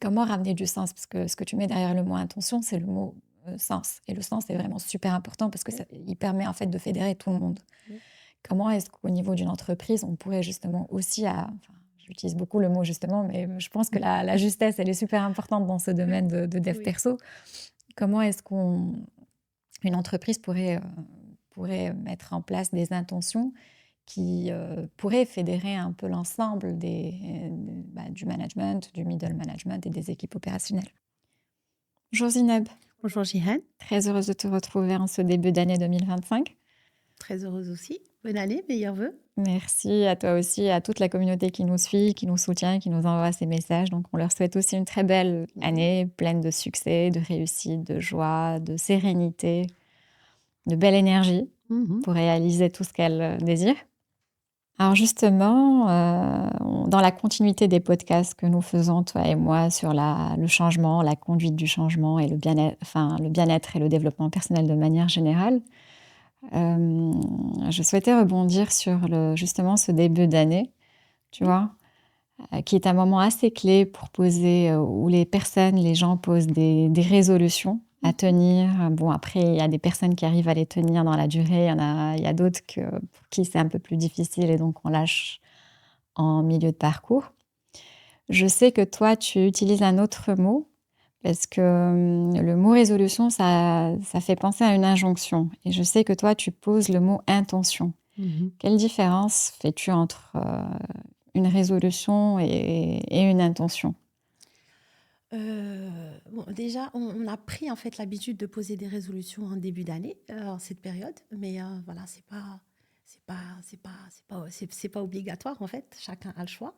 comment ramener du sens? Parce que ce que tu mets derrière le mot intention, c'est le mot sens. Et le sens est vraiment super important parce que Oui, il permet en fait de fédérer tout le monde. oui, Comment est-ce qu'au niveau d'une entreprise, on pourrait justement aussi, enfin, j'utilise beaucoup le mot justement, mais je pense que la justesse, elle est super importante dans ce oui, domaine de dev oui. perso. Comment est-ce une entreprise pourrait mettre en place des intentions qui pourraient fédérer un peu l'ensemble du management, du middle management et des équipes opérationnelles? Bonjour Zineb, Bonjour Jihan, très heureuse de te retrouver en ce début d'année 2025. très heureuse aussi. Bonne année, meilleurs vœux. Merci à toi aussi, à toute la communauté qui nous suit, qui nous soutient, qui nous envoie ces messages. Donc, on leur souhaite aussi une très belle Mhm. année, pleine de succès, de réussite, de joie, de sérénité, de belle énergie Mhm. pour réaliser tout ce qu'elles désirent. Alors justement, dans la continuité des podcasts que nous faisons, toi et moi, sur le changement, la conduite du changement et le bien-être et le développement personnel de manière générale, euh, je souhaitais rebondir sur justement ce début d'année, tu Oui. vois, qui est un moment assez clé pour poser, où les gens posent des résolutions à Mhm. tenir. Bon, après, il y a des personnes qui arrivent à les tenir dans la durée, il y a d'autres pour qui c'est un peu plus difficile et donc on lâche en milieu de parcours. Je sais que toi, tu utilises un autre mot parce que le mot résolution, ça fait penser à une injonction. Et je sais que toi, tu poses le mot intention. Mhm. Quelle différence fais-tu entre une résolution et une intention? Bon, déjà, on a pris en fait l'habitude de poser des résolutions en début d'année, en cette période, mais voilà, c'est pas obligatoire en fait. Chacun a le choix.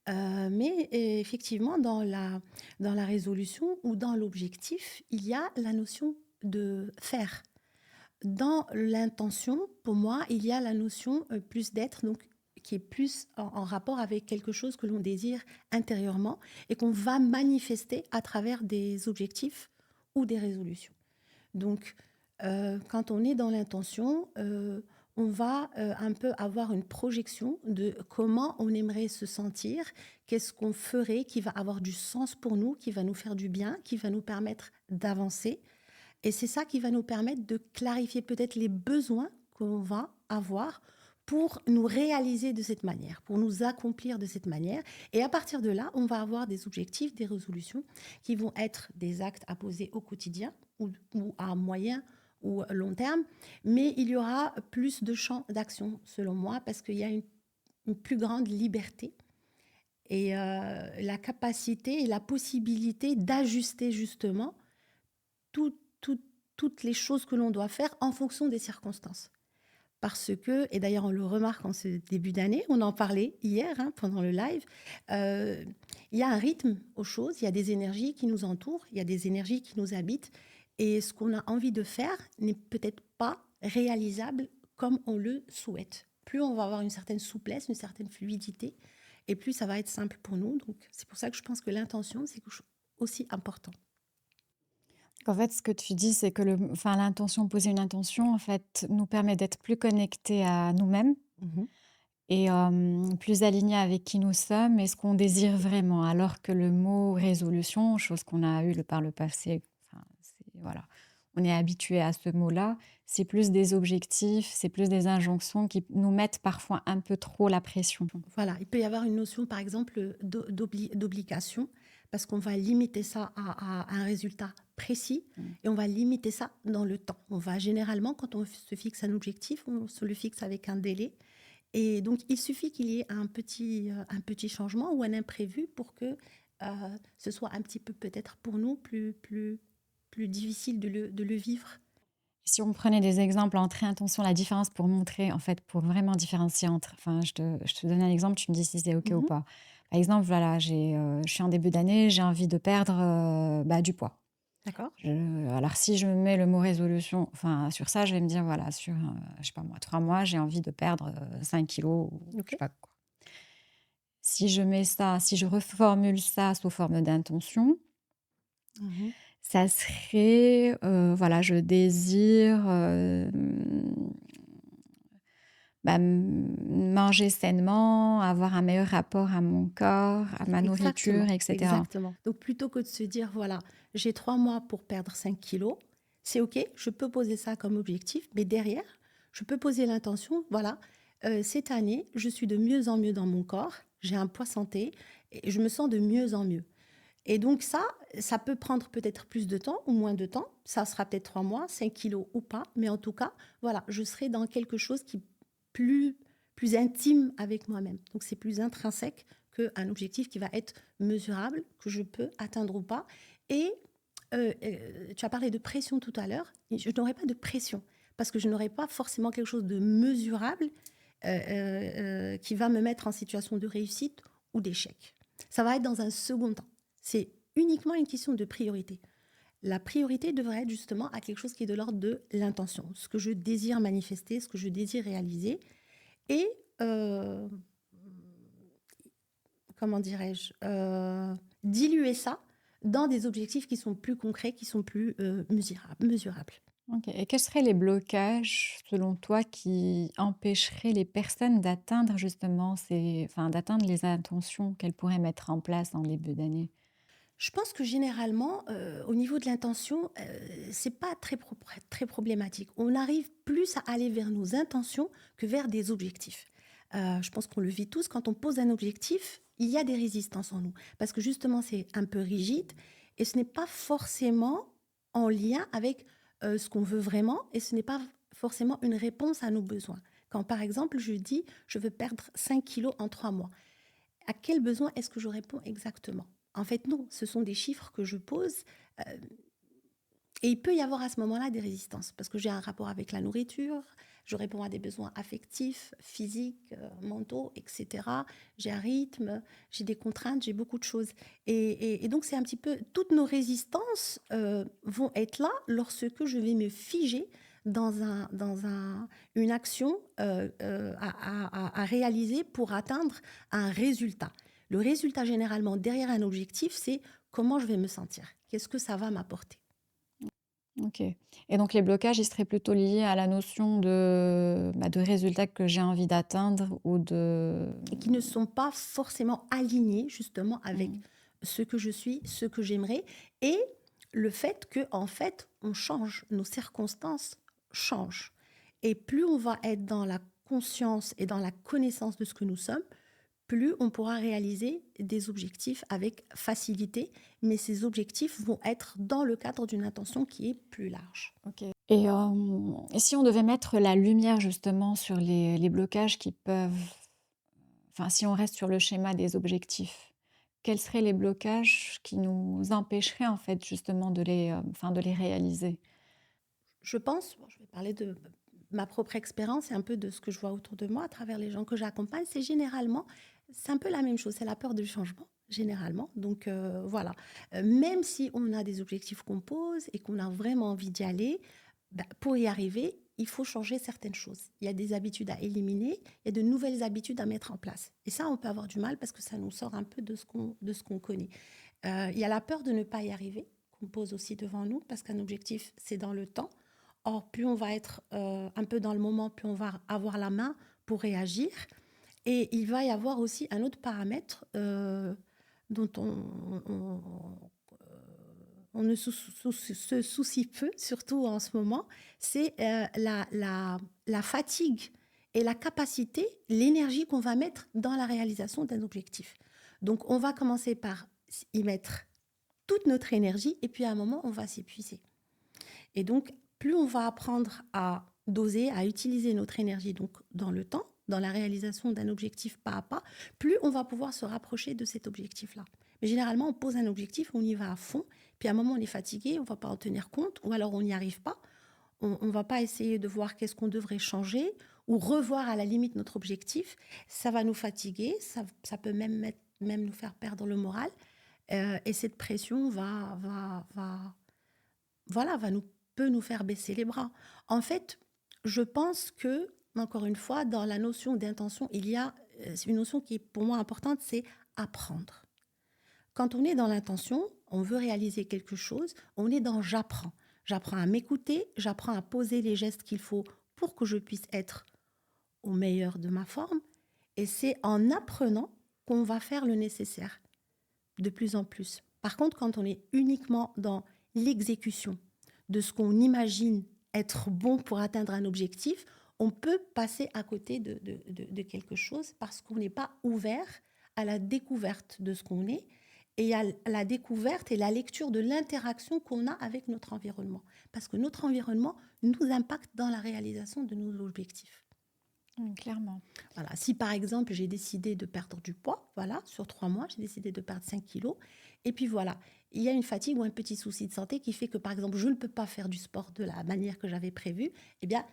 Mais effectivement, dans la résolution ou dans l'objectif, il y a la notion de faire. Dans l'intention, pour moi, il y a la notion plus d'être, donc qui est plus en rapport avec quelque chose que l'on désire intérieurement et qu'on va manifester à travers des objectifs ou des résolutions. Donc, quand on est dans l'intention, on va un peu avoir une projection de comment on aimerait se sentir, qu'est-ce qu'on ferait qui va avoir du sens pour nous, qui va nous faire du bien, qui va nous permettre d'avancer, et c'est ça qui va nous permettre de clarifier peut-être les besoins qu'on va avoir pour nous réaliser de cette manière, pour nous accomplir de cette manière. Et à partir de là, on va avoir des objectifs, des résolutions qui vont être des actes à poser au quotidien ou à moyen ou long terme. Mais il y aura plus de champs d'action, selon moi, parce qu'il y a une plus grande liberté et la capacité et la possibilité d'ajuster justement tout, tout, toutes les choses que l'on doit faire en fonction des circonstances. Parce que, et d'ailleurs on le remarque en ce début d'année, on en parlait hier pendant le live, euh, il y a un rythme aux choses, il y a des énergies qui nous entourent, il y a des énergies qui nous habitent, et ce qu'on a envie de faire n'est peut-être pas réalisable comme on le souhaite. Plus on va avoir une certaine souplesse, une certaine fluidité, et plus ça va être simple pour nous. Donc c'est pour ça que je pense que l'intention, c'est quelque chose aussi important. En fait, ce que tu dis, c'est que l'intention, poser une intention, en fait, nous permet d'être plus connectés à nous-mêmes Mhm. et plus alignés avec qui nous sommes et ce qu'on désire vraiment. Alors que le mot résolution, chose qu'on a eue par le passé, enfin, voilà, on est habitué à ce mot-là, c'est plus des objectifs, c'est plus des injonctions qui nous mettent parfois un peu trop la pression. Voilà, il peut y avoir une notion, par exemple, d'obligation, parce qu'on va limiter ça à un résultat précis Mm. et on va limiter ça dans le temps. On va généralement, quand on se fixe un objectif, on se le fixe avec un délai. Et donc, il suffit qu'il y ait un petit changement ou un imprévu pour que ce soit un petit peu peut-être pour nous plus difficile de le vivre. Si on prenait des exemples entre intention, la différence pour montrer, en fait, pour vraiment différencier entre, enfin, je te donne un exemple, tu me dis si c'est OK ou Mhm. pas. Par exemple, voilà, je suis en début d'année, j'ai envie de perdre du poids. D'accord. Alors, si je me mets le mot résolution, enfin, sur ça, je vais me dire, voilà, sur, je sais pas moi, 3 mois, j'ai envie de perdre 5 kilos, ou je OK. sais pas quoi. Si je mets ça, si je reformule ça sous forme d'intention, Mhm. ça serait, voilà, je désire manger sainement, avoir un meilleur rapport à mon corps, à ma nourriture, Exactement, et cetera. exactement. Donc plutôt que de se dire, voilà, j'ai 3 mois pour perdre 5 kilos, c'est OK, je peux poser ça comme objectif, mais derrière, je peux poser l'intention, voilà, cette année, je suis de mieux en mieux dans mon corps, j'ai un poids santé et je me sens de mieux en mieux. Et donc ça peut prendre peut-être plus de temps ou moins de temps, ça sera peut-être 3 mois, 5 kilos ou pas, mais en tout cas, voilà, je serai dans quelque chose qui est plus, plus intime avec moi-même. Donc c'est plus intrinsèque qu'un objectif qui va être mesurable, que je peux atteindre ou pas. Et tu as parlé de pression tout à l'heure, et je n'aurai pas de pression, parce que je n'aurai pas forcément quelque chose de mesurable qui va me mettre en situation de réussite ou d'échec. Ça va être dans un second temps. C'est uniquement une question de priorité. La priorité devrait être justement à quelque chose qui est de l'ordre de l'intention, ce que je désire manifester, ce que je désire réaliser. Et, comment dirais-je, diluer ça dans des objectifs qui sont plus concrets, qui sont plus mesurables. OK, et quels seraient les blocages, selon toi, qui empêcheraient les personnes d'atteindre justement d'atteindre les intentions qu'elles pourraient mettre en place en début d'année? Je pense que généralement, au niveau de l'intention, c'est pas très problématique. On arrive plus à aller vers nos intentions que vers des objectifs. Je pense qu'on le vit tous, quand on pose un objectif, il y a des résistances en nous. Parce que justement, c'est un peu rigide et ce n'est pas forcément en lien avec, ce qu'on veut vraiment et ce n'est pas forcément une réponse à nos besoins. Quand par exemple, je dis: «Je veux perdre 5 kilos en 3 mois». À quel besoin est-ce que je réponds exactement? En fait, non, ce sont des chiffres que je pose, heu et il peut y avoir à ce moment-là des résistances parce que j'ai un rapport avec la nourriture, je réponds à des besoins affectifs, physiques, mentaux et cetera. J'ai un rythme, j'ai des contraintes, j'ai beaucoup de choses et donc c'est un petit peu toutes nos résistances, vont être là lorsque je vais me figer dans une action, à réaliser pour atteindre un résultat. Le résultat généralement derrière un objectif, c'est comment je vais me sentir? Qu'est-ce que ça va m'apporter? OK, et donc les blocages, ils seraient plutôt liés à la notion de résultat que j'ai envie d'atteindre ou de Et qui ne sont pas forcément alignés justement avec mmh, ce que je suis, ce que j'aimerais et le fait que en fait, on change, nos circonstances changent et plus on va être dans la conscience et dans la connaissance de ce que nous sommes, plus on pourra réaliser des objectifs avec facilité, mais ces objectifs vont être dans le cadre d'une intention qui est plus large. OK, et si on devait mettre la lumière justement sur les blocages qui peuvent si on reste sur le schéma des objectifs, quels seraient les blocages qui nous empêcheraient en fait justement de les réaliser? Je pense, bon, je vais parler de ma propre expérience et un peu de ce que je vois autour de moi à travers les gens que j'accompagne, c'est un peu la même chose, c'est la peur du changement, généralement. Donc voilà. Même si on a des objectifs qu'on pose et qu'on a vraiment envie d'y aller, bah, pour y arriver, il faut changer certaines choses. Il y a des habitudes à éliminer, il y a de nouvelles habitudes à mettre en place. Et ça, on peut avoir du mal parce que ça nous sort un peu de ce qu'on connaît. Il y a la peur de ne pas y arriver, qu'on pose aussi devant nous, parce qu'un objectif, c'est dans le temps. Or, plus on va être un peu dans le moment, plus on va avoir la main pour réagir. Et il va y avoir aussi un autre paramètre dont on ne se soucie peu, surtout en ce moment, c'est la fatigue et la capacité, l'énergie qu'on va mettre dans la réalisation d'un objectif. Donc, on va commencer par y mettre toute notre énergie et puis à un moment, on va s'épuiser. Et donc, plus on va apprendre à doser, à utiliser notre énergie donc dans le temps, dans la réalisation d'un objectif pas à pas, plus on va pouvoir se rapprocher de cet objectif-là. Mais généralement, on pose un objectif, on y va à fond, puis à un moment, on est fatigué, on ne va pas en tenir compte, ou alors on n'y arrive pas. On ne va pas essayer de voir qu'est-ce qu'on devrait changer ou revoir à la limite notre objectif. Ça va nous fatiguer, ça peut même nous faire perdre le moral. Et cette pression va peut nous faire baisser les bras. En fait, je pense que, encore une fois, dans la notion d'intention, il y a une notion qui est pour moi importante, c'est apprendre. Quand on est dans l'intention, on veut réaliser quelque chose, on est dans j'apprends. J'apprends à m'écouter, j'apprends à poser les gestes qu'il faut pour que je puisse être au meilleur de ma forme. Et c'est en apprenant qu'on va faire le nécessaire de plus en plus. Par contre, quand on est uniquement dans l'exécution de ce qu'on imagine être bon pour atteindre un objectif, on peut passer à côté de quelque chose parce qu'on n'est pas ouvert à la découverte de ce qu'on est et à la découverte et la lecture de l'interaction qu'on a avec notre environnement. Parce que notre environnement nous impacte dans la réalisation de nos objectifs. Clairement. Voilà. Si par exemple j'ai décidé de perdre du poids, voilà, sur 3 mois, j'ai décidé de perdre 5 kilos, et puis voilà, il y a une fatigue ou un petit souci de santé qui fait que par exemple je ne peux pas faire du sport de la manière que j'avais prévu, eh bien,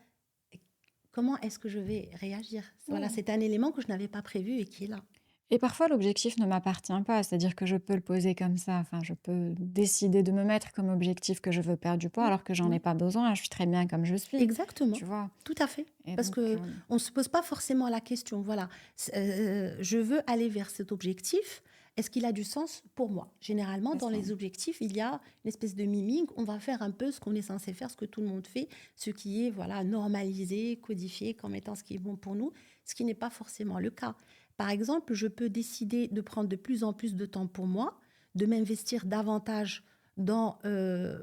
comment est-ce que je vais réagir? Voilà, Ouais. c'est un élément que je n'avais pas prévu et qui est là. Et parfois, l'objectif ne m'appartient pas, c'est-à-dire que je peux le poser comme ça. Enfin, je peux décider de me mettre comme objectif que je veux perdre du poids Oui, alors que j'en ai oui. pas besoin. Je suis très bien comme je suis, Exactement, tu vois? tout à fait. Et Parce donc, que on ne se pose pas forcément la question, voilà, je veux aller vers cet objectif, est-ce qu'il a du sens pour moi? Généralement, c'est dans ça. les objectifs, il y a une espèce de miming, on va faire un peu ce qu'on est censé faire, ce que tout le monde fait, ce qui est voilà normalisé, codifié comme étant ce qui est bon pour nous, ce qui n'est pas forcément le cas. Par exemple, je peux décider de prendre de plus en plus de temps pour moi, de m'investir davantage dans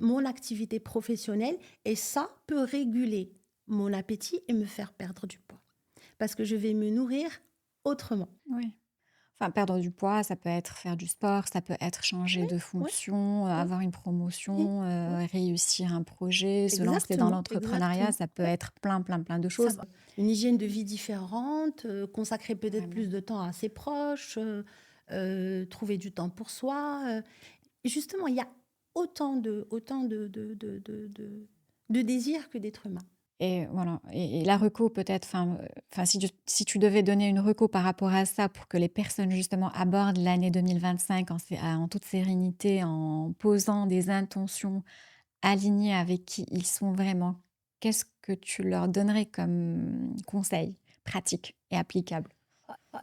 mon activité professionnelle et ça peut réguler mon appétit et me faire perdre du poids. Parce que je vais me nourrir autrement. Oui. Enfin, perdre du poids, ça peut être faire du sport, ça peut être changer Oui, de oui, fonction, oui, avoir une oui, promotion, oui. réussir un projet, se lancer dans Exactement, l'entrepreneuriat, exactement. ça peut Oui. être plein, plein, plein de Ça choses. va. Une hygiène de vie différente, consacrer peut-être Vraiment. plus de temps à ses proches, trouver du temps pour soi. Et justement, il y a autant de désirs que d'êtres humains. Et voilà, et la reco peut-être, enfin si tu devais donner une reco par rapport à ça pour que les personnes justement abordent l'année 2025 en toute sérénité, en posant des intentions alignées avec qui ils sont vraiment, qu'est-ce que tu leur donnerais comme conseil pratique et applicable?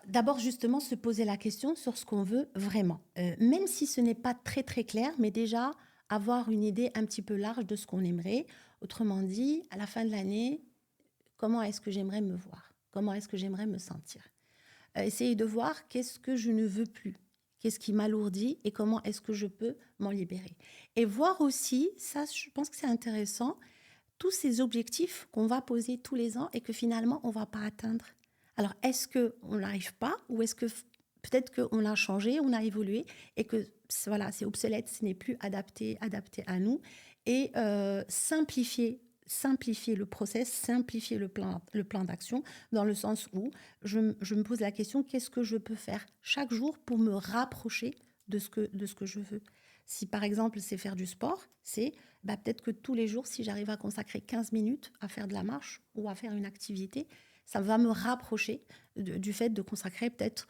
D'abord, justement, se poser la question sur ce qu'on veut vraiment. Même si ce n'est pas très très clair, mais déjà avoir une idée un petit peu large de ce qu'on aimerait. Autrement dit, à la fin de l'année, comment est-ce que j'aimerais me voir? Comment est-ce que j'aimerais me sentir? Essayer de voir qu'est-ce que je ne veux plus, qu'est-ce qui m'alourdit et comment est-ce que je peux m'en libérer. Et voir aussi, ça je pense que c'est intéressant, tous ces objectifs qu'on va poser tous les ans et que finalement on ne va pas atteindre. Alors est-ce qu'on n'arrive pas ou est-ce que peut-être qu'on a changé, on a évolué et que voilà, c'est obsolète, ce n'est plus adapté à nous et simplifier le process, simplifier le plan d'action dans le sens où je me pose la question, qu'est-ce que je peux faire chaque jour pour me rapprocher de ce que je veux. Si par exemple c'est faire du sport, c'est peut-être que tous les jours, si j'arrive à consacrer 15 minutes à faire de la marche ou à faire une activité, ça va me rapprocher du fait de consacrer peut-être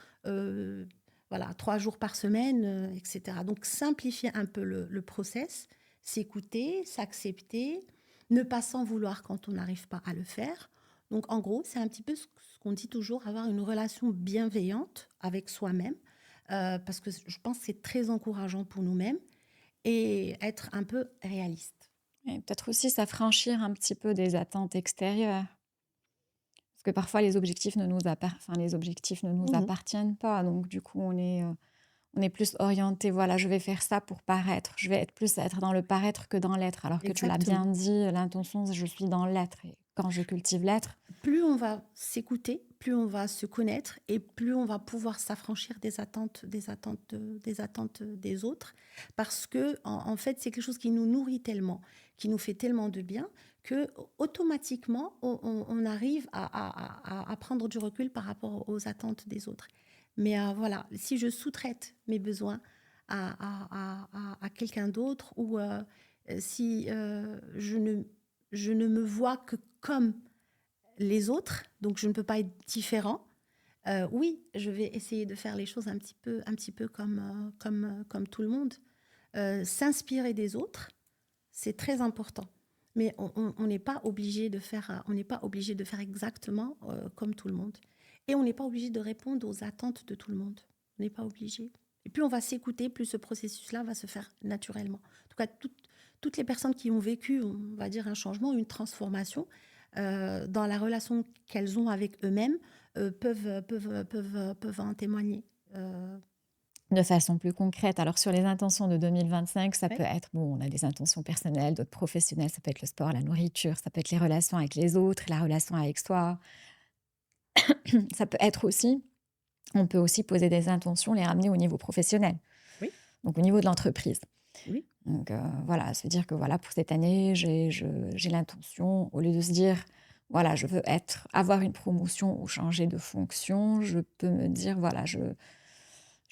voilà, 3 jours par semaine, etc. Donc simplifier un peu le process, s'écouter, s'accepter, ne pas s'en vouloir quand on n'arrive pas à le faire. Donc en gros, c'est un petit peu ce qu'on dit toujours, avoir une relation bienveillante avec soi-même, parce que je pense que c'est très encourageant pour nous-mêmes, et être un peu réaliste. Et peut-être aussi s'affranchir un petit peu des attentes extérieures. Parce que parfois les objectifs ne nous Mhm. appartiennent pas, donc du coup on est plus orienté, voilà, je vais faire ça pour paraître. Je vais être dans le paraître que dans l'être. Alors que tu l'as Exactement. bien dit, l'intention, je suis dans l'être. Et quand je cultive l'être, Plus on va s'écouter, plus on va se connaître et plus on va pouvoir s'affranchir des attentes des autres. Parce que, en fait, c'est quelque chose qui nous nourrit tellement, qui nous fait tellement de bien que automatiquement, on arrive à prendre du recul par rapport aux attentes des autres. Mais voilà, si je sous-traite mes besoins à quelqu'un d'autre ou si je ne me vois que comme les autres, donc je ne peux pas être différent. Oui, je vais essayer de faire les choses un petit peu comme tout le monde. S'inspirer des autres, c'est très important. Mais on n'est pas obligé de faire, on n'est pas obligé de faire exactement comme tout le monde. Et on n'est pas obligé de répondre aux attentes de tout le monde. On n'est pas obligé. Et plus on va s'écouter, plus ce processus-là va se faire naturellement. En tout cas, toutes les personnes qui ont vécu, on va dire, un changement, une transformation, dans la relation qu'elles ont avec eux-mêmes, peuvent en témoigner. De façon plus concrète. Alors sur les intentions de 2025, ça peut Ouais, être, bon, on a des intentions personnelles, d'autres professionnelles, ça peut être le sport, la nourriture, ça peut être les relations avec les autres, la relation avec soi. Ça peut être aussi, on peut aussi poser des intentions, les ramener au niveau professionnel, oui, donc au niveau de l'entreprise. oui, Donc voilà, se dire que voilà, pour cette année, j'ai l'intention, au lieu de se dire, voilà, je veux avoir une promotion ou changer de fonction, je peux me dire, voilà, je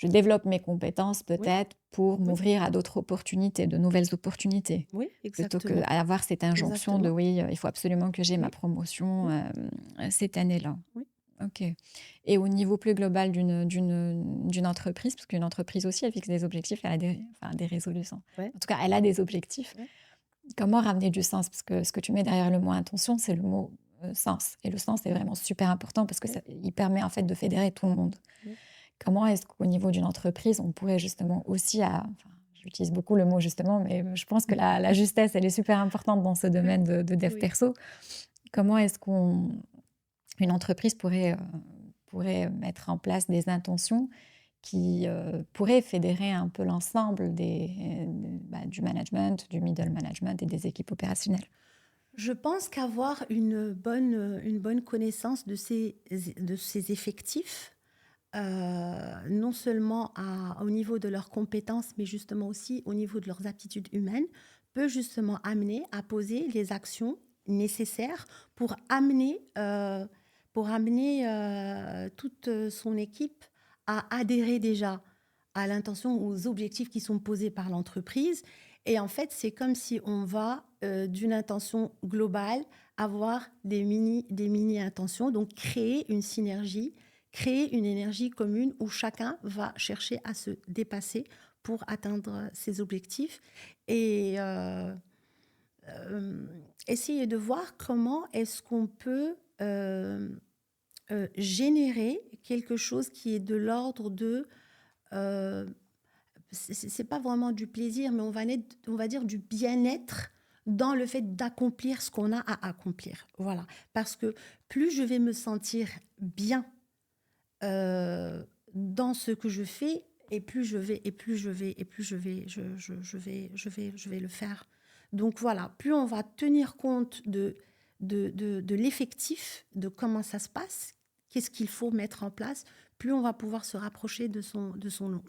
développe mes compétences oui, peut-être pour oui, m'ouvrir à d'autres opportunités, de nouvelles opportunités, oui, plutôt exactement, qu'avoir cette injonction de exactement. oui, il faut absolument que j'ai ma Oui, promotion oui, cette année-là. oui, Ok. Et au niveau plus global d'une entreprise, parce qu'une entreprise aussi, elle fixe des objectifs, elle a enfin, des résolutions. ouais, En tout cas, elle a des objectifs. ouais, Comment ramener du sens? Parce que ce que tu mets derrière le mot intention, c'est le mot sens. Et le sens est vraiment super important parce que ouais, il permet en fait de fédérer tout le monde. ouais, Comment est-ce qu'au niveau d'une entreprise, on pourrait justement aussi, enfin, j'utilise beaucoup le mot justement, mais je pense que la justesse, elle est super importante dans ce ouais, domaine de dev oui. perso. Comment est-ce qu'une entreprise pourrait mettre en place des intentions qui pourraient fédérer un peu l'ensemble du management, du middle management et des équipes opérationnelles? Je pense qu'avoir une bonne connaissance de ces effectifs, non seulement au niveau de leurs compétences, mais justement aussi au niveau de leurs aptitudes humaines, peut justement amener à poser les actions nécessaires pour amener toute son équipe à adhérer déjà à l'intention, aux objectifs qui sont posés par l'entreprise. Et en fait, c'est comme si on va d'une intention globale avoir des mini-intentions, donc créer une synergie, créer une énergie commune où chacun va chercher à se dépasser pour atteindre ses objectifs et euh, essayer de voir comment est-ce qu'on peut générer quelque chose qui est de l'ordre de euh, c'est pas vraiment du plaisir, mais on va dire du bien-être dans le fait d'accomplir ce qu'on a à accomplir. Voilà. Parce que plus je vais me sentir bien euh, dans ce que je fais, et plus je vais, et plus je vais, et plus je vais le faire. Donc voilà, plus on va tenir compte de l'effectif, de comment ça se passe, qu'est-ce qu'il faut mettre en place, plus on va pouvoir se rapprocher de son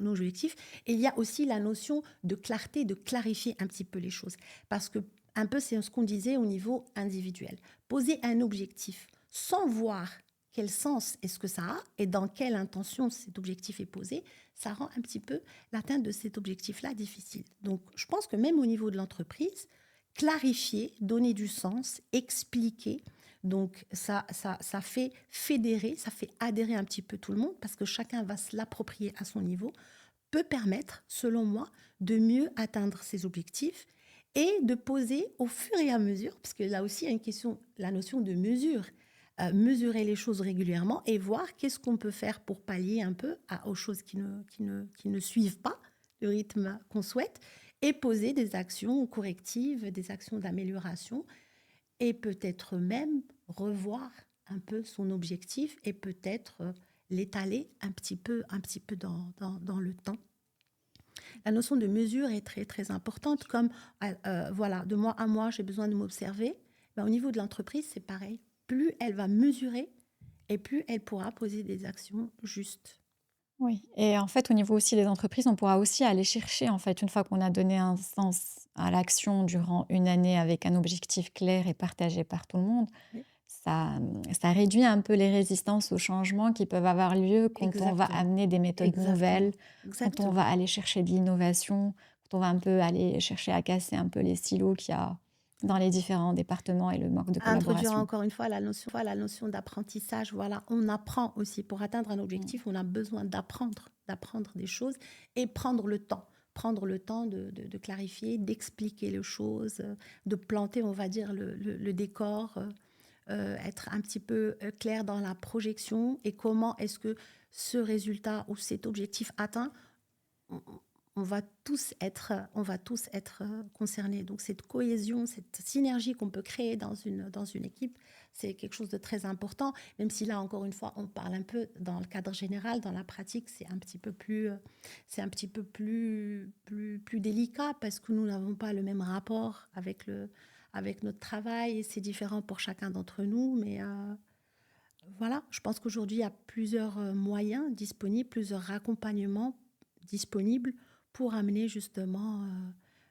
objectif. Et il y a aussi la notion de clarté, de clarifier un petit peu les choses. Parce que, un peu, c'est ce qu'on disait au niveau individuel. Poser un objectif sans voir quel sens est-ce que ça a et dans quelle intention cet objectif est posé, ça rend un petit peu l'atteinte de cet objectif-là difficile. Donc, je pense que même au niveau de l'entreprise, clarifier, donner du sens, expliquer, donc ça fait fédérer, ça fait adhérer un petit peu tout le monde parce que chacun va se l'approprier à son niveau, peut permettre, selon moi, de mieux atteindre ses objectifs et de poser au fur et à mesure, parce que là aussi il y a une question, la notion de mesure, mesurer les choses régulièrement et voir qu'est-ce qu'on peut faire pour pallier un peu aux choses qui ne suivent pas le rythme qu'on souhaite et poser des actions correctives, des actions d'amélioration et peut-être même revoir un peu son objectif et peut-être l'étaler un petit peu dans le temps. La notion de mesure est très très importante, comme voilà, de mois à mois, j'ai besoin de m'observer. Ben, au niveau de l'entreprise, c'est pareil. Plus elle va mesurer et plus elle pourra poser des actions justes. Oui, et en fait, au niveau aussi des entreprises, on pourra aussi aller chercher, en fait, une fois qu'on a donné un sens à l'action durant une année avec un objectif clair et partagé par tout le monde, Oui, ça réduit un peu les résistances aux changements qui peuvent avoir lieu quand on va exactement, amener des méthodes nouvelles, exactement, quand on va exactement. aller chercher de l'innovation, quand on va un peu aller chercher à casser un peu les silos qu'il y a dans les différents départements et le manque de À introduire collaboration. encore une fois la notion d'apprentissage. Voilà, on apprend aussi. Pour atteindre un Mm. objectif, on a besoin d'apprendre des choses et prendre le temps. Prendre le temps de clarifier, d'expliquer les choses, de planter, on va dire, le décor, être un petit peu clair dans la projection et comment est-ce que ce résultat ou cet objectif atteint, on va tous être concernés. Donc cette cohésion, cette synergie qu'on peut créer dans une équipe, c'est quelque chose de très important. Même si là, encore une fois, on parle un peu dans le cadre général, dans la pratique, c'est un petit peu plus délicat parce que nous n'avons pas le même rapport avec notre travail et c'est différent pour chacun d'entre nous. Mais voilà, je pense qu'aujourd'hui, il y a plusieurs moyens disponibles, plusieurs accompagnements disponibles pour amener justement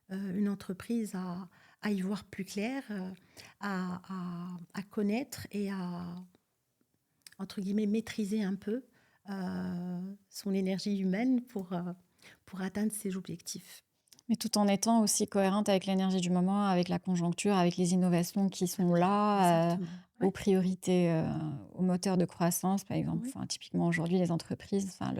une entreprise à y voir plus clair, à connaître et à, entre guillemets, maîtriser un peu son énergie humaine pour atteindre ses objectifs. Mais tout en étant aussi cohérente avec l'énergie du moment, avec la conjoncture, avec les innovations qui sont là, Exactement. aux Oui, priorités, aux moteurs de croissance, par exemple. oui, Enfin, typiquement, aujourd'hui, les entreprises, enfin,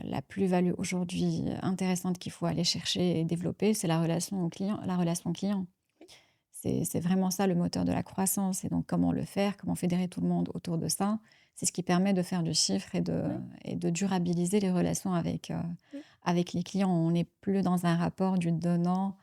la plus-value aujourd'hui intéressante qu'il faut aller chercher et développer, c'est la relation au client, la relation client. oui, C'est vraiment ça le moteur de la croissance. Et donc, comment le faire, comment fédérer tout le monde autour de ça, c'est ce qui permet de faire du chiffre oui, et de durabiliser les relations oui. avec les clients. On n'est plus dans un rapport du donnant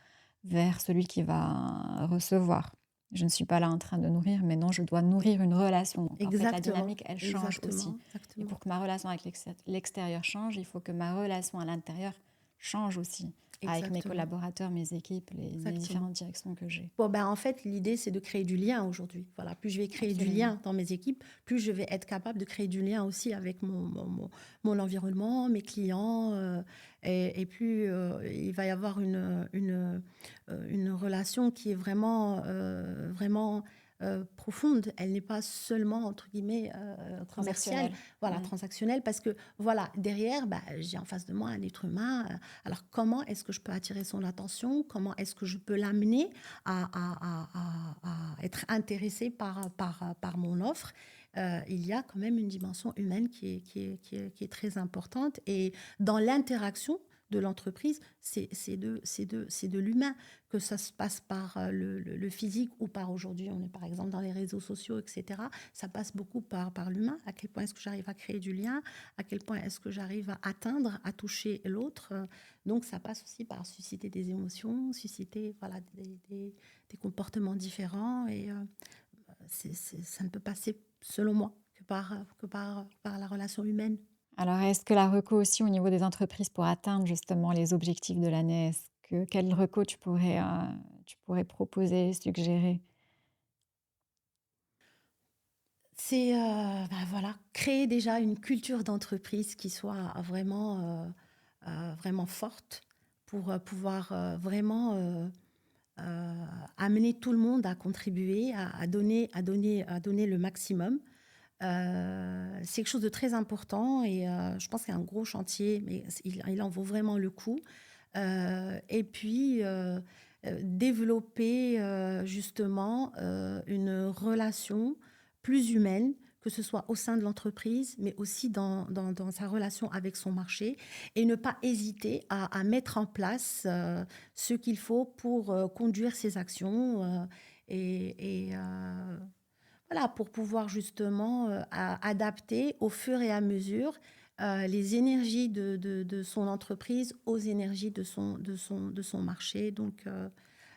vers celui qui va recevoir. Je ne suis pas là en train de nourrir, mais non, je dois nourrir une relation. Donc, en fait, la Exactement, dynamique, elle change aussi. exactement, Et exactement, pour que ma relation avec l'extérieur change, il faut que ma relation à l'intérieur change aussi, avec mes exactement, collaborateurs, mes équipes, les exactement. différentes directions que j'ai. Bon, ben, en fait, l'idée, c'est de créer du lien aujourd'hui. Voilà, plus je vais créer du Absolument. lien dans mes équipes, plus je vais être capable de créer du lien aussi avec mon environnement, mes clients, et plus il va y avoir une relation qui est vraiment profonde. Elle n'est pas seulement, entre guillemets, commerciale, Transactionnel. voilà, Mm. transactionnelle, parce que, voilà, derrière, bah, j'ai en face de moi un être humain. Alors, comment est-ce que je peux attirer son attention? Comment est-ce que je peux l'amener à être intéressé par mon offre? Il y a quand même une dimension humaine qui est très importante. Et dans l'interaction de l'entreprise, c'est de l'humain, que ça se passe par le physique ou par aujourd'hui, on est par exemple dans les réseaux sociaux, etc. Ça passe beaucoup par l'humain. À quel point est-ce que j'arrive à créer du lien? À quel point est-ce que j'arrive à atteindre, à toucher l'autre? Donc ça passe aussi par susciter des émotions, susciter voilà, des comportements différents. Et ça ne peut passer, selon moi, que par la relation humaine. Alors, est-ce que la reco aussi au niveau des entreprises pour atteindre justement les objectifs de l'année, quelle reco tu pourrais proposer, suggérer? C'est bah, voilà, créer déjà une culture d'entreprise qui soit vraiment forte pour pouvoir vraiment amener tout le monde à contribuer, à donner le maximum. C'est quelque chose de très important et je pense qu'il y a un gros chantier, mais il en vaut vraiment le coup. Et puis, développer justement une relation plus humaine, que ce soit au sein de l'entreprise, mais aussi dans sa relation avec son marché, et ne pas hésiter à mettre en place ce qu'il faut pour conduire ses actions et voilà, pour pouvoir justement adapter au fur et à mesure les énergies de son entreprise aux énergies de son marché. Donc,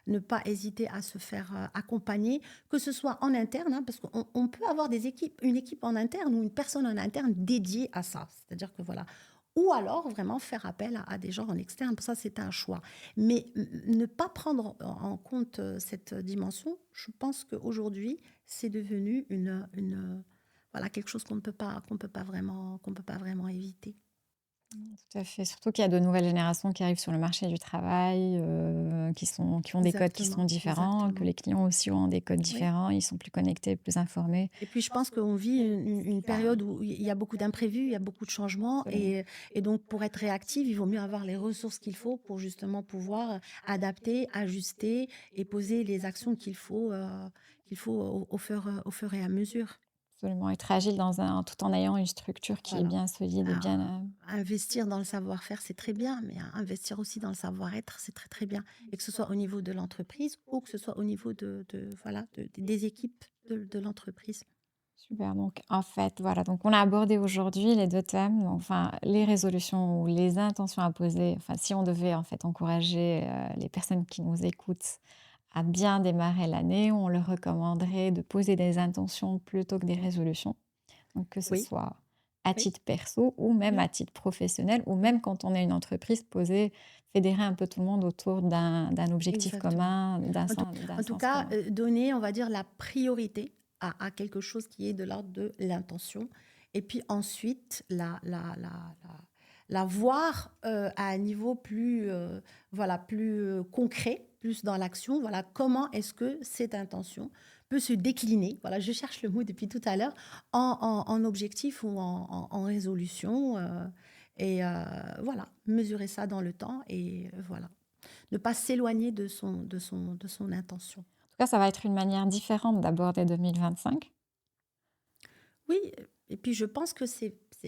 ne pas hésiter à se faire accompagner, que ce soit en interne, hein, parce qu'on peut avoir une équipe en interne ou une personne en interne dédiée à ça. C'est-à-dire que voilà. Ou alors vraiment faire appel à des gens en externe. Ça, c'est un choix. Mais ne pas prendre en compte cette dimension, je pense qu'aujourd'hui, c'est devenu voilà, quelque chose qu'on ne peut pas vraiment éviter. Tout à fait, surtout qu'il y a de nouvelles générations qui arrivent sur le marché du travail, qui ont des codes qui sont Exactement, différents, que exactement. les clients aussi ont des codes Oui. différents, ils sont plus connectés, plus informés. Et puis, je pense qu'on vit une période où il y a beaucoup d'imprévus, il y a beaucoup de changements. Absolument. Et donc, pour être réactive, il vaut mieux avoir les ressources qu'il faut pour justement pouvoir adapter, ajuster et poser les actions qu'il faut au fur et à mesure. Absolument, être agile tout en ayant une structure qui est Voilà. bien solide et Ah, bien. investir dans le savoir-faire, c'est très bien, mais investir aussi dans le savoir-être, c'est très, très bien. Et que ce soit au niveau de l'entreprise ou que ce soit au niveau voilà, des équipes de l'entreprise. Super. Donc, en fait, voilà, donc on a abordé aujourd'hui les 2 thèmes, donc, enfin, les résolutions ou les intentions à poser. Enfin, si on devait, en fait, encourager, les personnes qui nous écoutent à bien démarrer l'année, on leur recommanderait de poser des intentions plutôt que des résolutions. Donc que ce Oui, soit à oui, titre perso ou même oui, à titre professionnel ou oui, même quand on est une entreprise, poser fédérer un peu tout le monde autour d'un objectif exactement. commun, En tout, d'un en tout sens cas, commun. donner, on va dire, la priorité à quelque chose qui est de l'ordre de l'intention. Et puis ensuite, la voir à un niveau plus, voilà, plus concret, plus dans l'action. Voilà, comment est-ce que cette intention peut se décliner, voilà, je cherche le mot depuis tout à l'heure, en objectif ou en résolution. Et voilà, mesurer ça dans le temps et voilà. Ne pas s'éloigner de son intention. En tout cas, ça va être une manière différente d'aborder 2025. Oui, et puis je pense que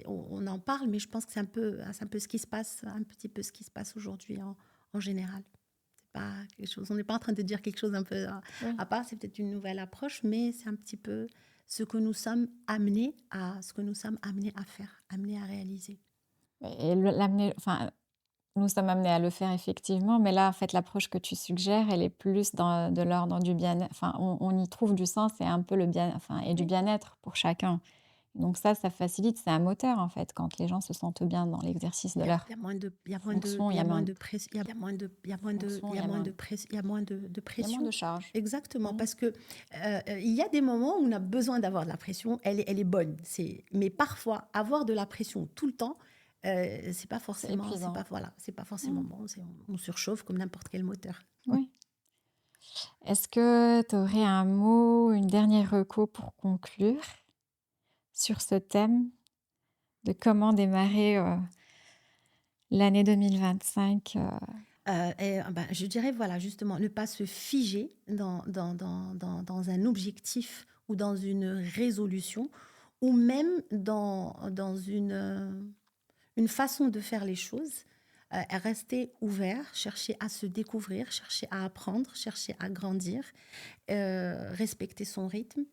on en parle, mais je pense que c'est un peu ce qui se passe, un petit peu ce qui se passe aujourd'hui en général. C'est pas quelque chose, on n'est pas en train de dire quelque chose un peu Oui. à part, c'est peut-être une nouvelle approche, mais c'est un petit peu ce que nous sommes amenés à faire, amenés à réaliser. Et l'amener, enfin, nous sommes amenés à le faire effectivement, mais là, en fait, l'approche que tu suggères, elle est plus de l'ordre du bien-être. Enfin, on y trouve du sens et un peu le bien, enfin, et du Oui. bien-être pour chacun. Donc ça facilite, c'est un moteur en fait. Quand les gens se sentent bien dans l'exercice de leur Il y a moins de, fonction, il y a moins de pression, il y a moins de, fonction, il y a moins de pression, il y a moins de il y a moins de pression. charge. Exactement, Mmh. parce que il y a des moments où on a besoin d'avoir de la pression, elle est bonne. Mais parfois, avoir de la pression tout le temps, C'est épuisant. c'est pas forcément Mmh. bon. On surchauffe comme n'importe quel moteur. Oui. Est-ce que tu aurais un mot, une dernière reco pour conclure sur ce thème de comment démarrer, l'année 2025, Je dirais, voilà, justement, ne pas se figer dans un objectif ou dans une résolution ou même dans une façon de faire les choses. Rester ouvert, chercher à se découvrir, chercher à apprendre, chercher à grandir, respecter son rythme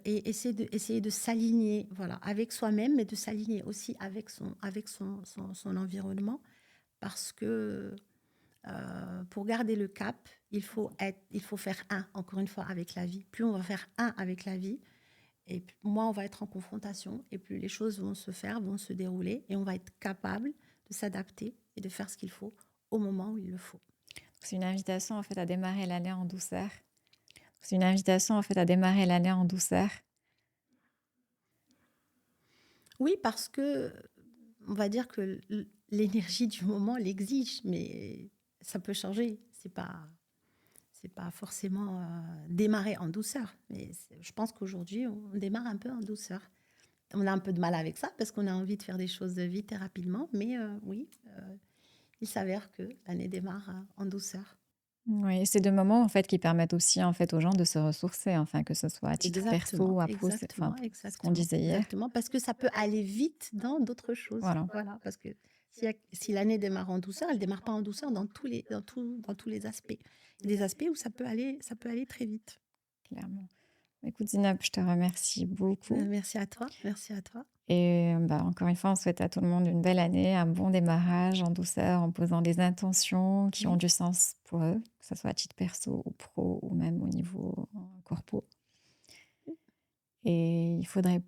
et essayer de s'aligner voilà, avec soi-même, mais de s'aligner aussi avec son environnement parce que pour garder le cap, il faut faire un, encore une fois, avec la vie. Plus on va faire un avec la vie, et moins on va être en confrontation, et plus les choses vont se faire, vont se dérouler, et on va être capable de s'adapter et de faire ce qu'il faut au moment où il le faut. c'est une invitation en fait à démarrer l'année en douceur. C'est une invitation en fait à démarrer l'année en douceur. Oui, parce que on va dire que l'énergie du moment l'exige, mais ça peut changer. C'est pas forcément démarrer en douceur. Mais je pense qu'aujourd'hui, on démarre un peu en douceur. On a un peu de mal avec ça parce qu'on a envie de faire des choses vite et rapidement. Mais oui, il s'avère que l'année démarre en douceur. Oui, c'est des moments en fait qui permettent aussi en fait aux gens de se ressourcer, enfin que ce soit à titre perso Exactement, ou à pro, enfin exactement, ce qu'on disait hier. exactement. Parce que ça peut aller vite dans d'autres choses. Voilà, Voilà, parce que si l'année démarre en douceur, elle démarre pas en douceur dans tous les aspects. Il y a des aspects où ça peut aller très vite. clairement. Écoute Zinab, je te remercie beaucoup. Merci à toi, merci à toi. Et bah, encore une fois, on souhaite à tout le monde une belle année, un bon démarrage en douceur, en posant des intentions qui ont Oui, du sens pour eux, que ce soit à titre perso ou pro ou même au niveau corpo. Et il faudrait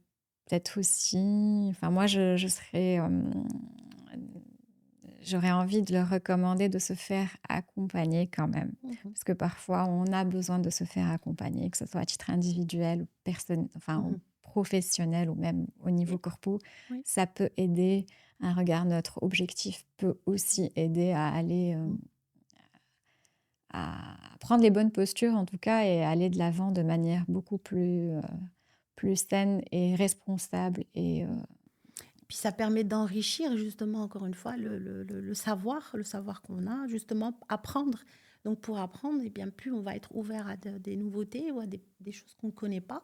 peut-être aussi, enfin moi je serais, j'aurais envie de leur recommander de se faire accompagner quand même. mhm, Parce que parfois on a besoin de se faire accompagner, que ce soit à titre individuel ou enfin, ou mhm. professionnel ou même au niveau Oui, corpo. oui. Ça peut aider, un regard neutre, objectif peut aussi aider à aller, Mhm. à prendre les bonnes postures en tout cas et à aller de l'avant de manière beaucoup plus, plus saine et responsable et Puis ça permet d'enrichir justement, encore une fois, le savoir qu'on a, justement, apprendre. Donc pour apprendre, eh bien, plus on va être ouvert à des nouveautés ou à des choses qu'on ne connaît pas.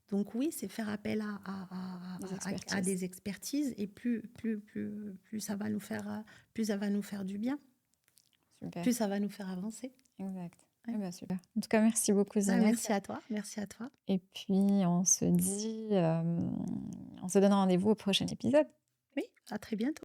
Donc oui, c'est faire appel des à expertises. des expertises et plus ça va nous faire, plus ça va nous faire du bien, Super, plus ça va nous faire avancer. exact. Ah ouais. bah, super. En tout cas, merci beaucoup Bah, Zineb merci à toi, merci à toi. et puis on se donne rendez-vous au prochain épisode. Oui, à très bientôt.